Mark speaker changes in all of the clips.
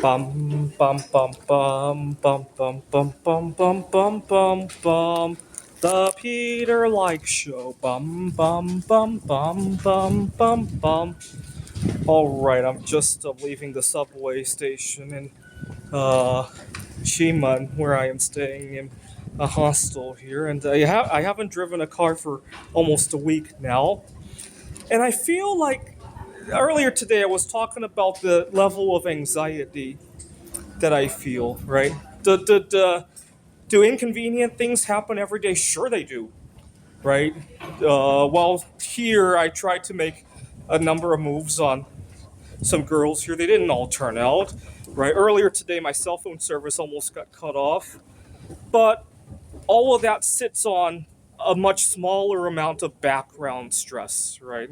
Speaker 1: Bum bum bum bum bum bum bum bum bum bum bum bum. The Peter Like Show. Bum bum bum bum bum bum bum. All right, I'm just leaving the subway station in uh, Chiman, where I am staying in a hostel here, and I haven't driven a car for almost a week now, and I feel like earlier today I was talking about the level of anxiety that I feel, right? Do inconvenient things happen every day? Sure, they do, right? Well, here I tried to make a number of moves on some girls here. They didn't all turn out, right? Earlier today, my cell phone service almost got cut off, but all of that sits on a much smaller amount of background stress, right?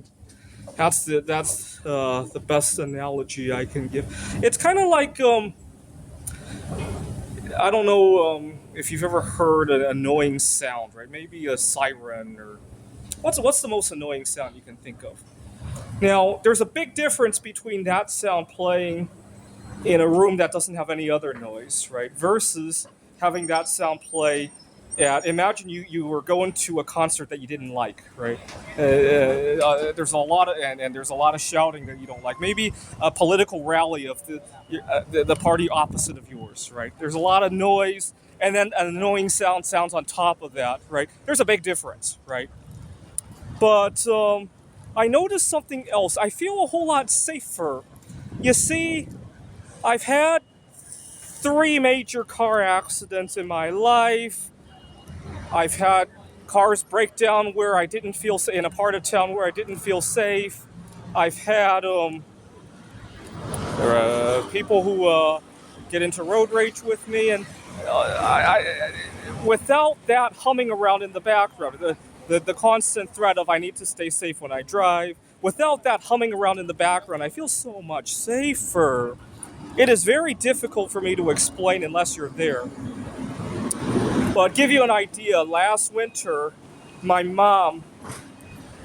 Speaker 1: That's the best analogy I can give. It's kind of like I don't know if you've ever heard an annoying sound, right? Maybe a siren or what's the most annoying sound you can think of? Now, there's a big difference between that sound playing in a room that doesn't have any other noise, right? Versus having that sound play at, imagine you were going to a concert that you didn't like, right? There's a lot of and there's a lot of shouting that you don't like. Maybe a political rally of the party opposite of yours, right? There's a lot of noise, and then an annoying sounds on top of that, right? There's a big difference, right? But I noticed something else. I feel a whole lot safer. You see, I've had three major car accidents in my life. I've had cars break down where I didn't feel in a part of town where I didn't feel safe. I've had people who get into road rage with me, and without that humming around in the background, the constant threat of I need to stay safe when I drive. Without that humming around in the background, I feel so much safer. It is very difficult for me to explain unless you're there. But give you an idea, last winter, my mom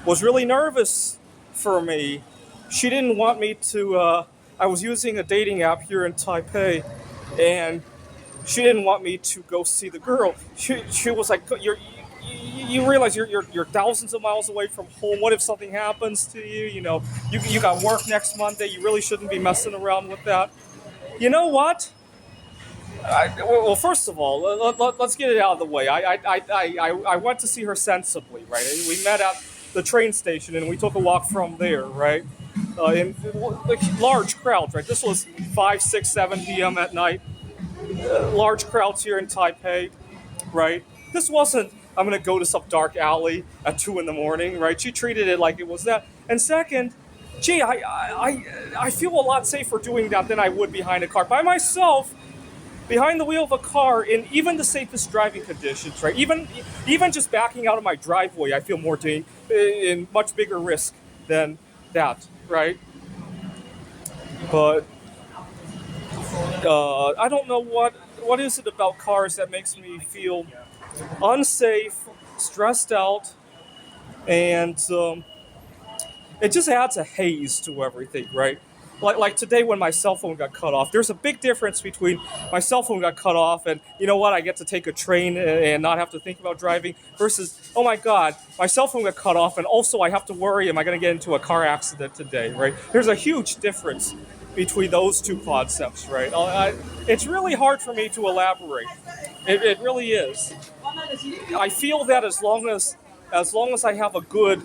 Speaker 1: was really nervous for me. She didn't want me to. I was using a dating app here in Taipei, and she didn't want me to go see the girl. She was like, you realize you're thousands of miles away from home. What if something happens to you? You got work next Monday. You really shouldn't be messing around with that. You know what? Well, first of all, let's get it out of the way. I went to see her sensibly, right? We met at the train station and we took a walk from there, right? In large crowds, right? This was 5, 6, 7 p.m. at night. Large crowds here in Taipei, right? This wasn't, I'm going to go to some dark alley at 2 in the morning, right? She treated it like it was that. And second, gee, I feel a lot safer doing that than I would behind a car. By myself, behind the wheel of a car in even the safest driving conditions, right? Even just backing out of my driveway, I feel more in much bigger risk than that, right? But I don't know what is it about cars that makes me feel unsafe, stressed out, and it just adds a haze to everything, right? Like today when my cell phone got cut off, there's a big difference between my cell phone got cut off and you know what, I get to take a train and not have to think about driving versus, oh my God, my cell phone got cut off and also I have to worry, am I going to get into a car accident today, right? There's a huge difference between those two concepts, right? It's really hard for me to elaborate. It really is. I feel that as long as I have a good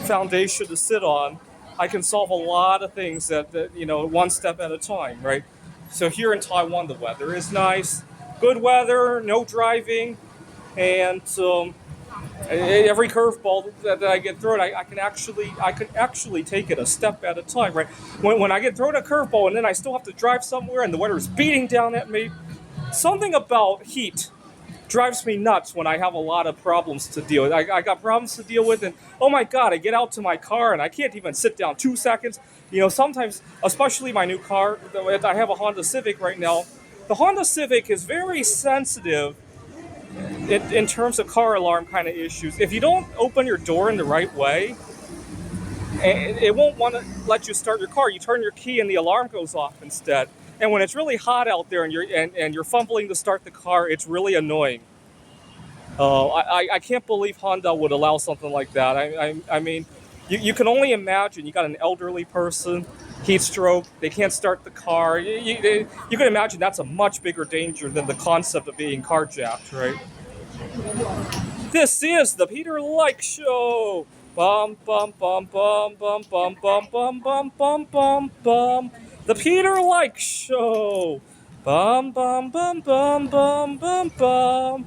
Speaker 1: foundation to sit on, I can solve a lot of things that one step at a time, right? So here in Taiwan, the weather is nice, good weather, no driving, and every curveball that I get thrown, I can actually take it a step at a time, right? When I get thrown a curveball and then I still have to drive somewhere and the weather is beating down at me, something about heat drives me nuts when I have a lot of problems to deal with. I got problems to deal with, and oh my God, I get out to my car and I can't even sit down 2 seconds. Sometimes, especially my new car, I have a Honda Civic right now. The Honda Civic is very sensitive in terms of car alarm kind of issues. If you don't open your door in the right way, and it won't want to let you start your car. You turn your key and the alarm goes off instead. And when it's really hot out there and you're fumbling to start the car, it's really annoying. I can't believe Honda would allow something like that. I mean, you can only imagine. You got an elderly person, heat stroke, they can't start the car. You can imagine that's a much bigger danger than the concept of being carjacked, right? This is the Peter Like Show. Bum bum bum bum bum bum bum bum bum bum bum bum. The Peter Like Show. Bum bum bum bum bum bum bum.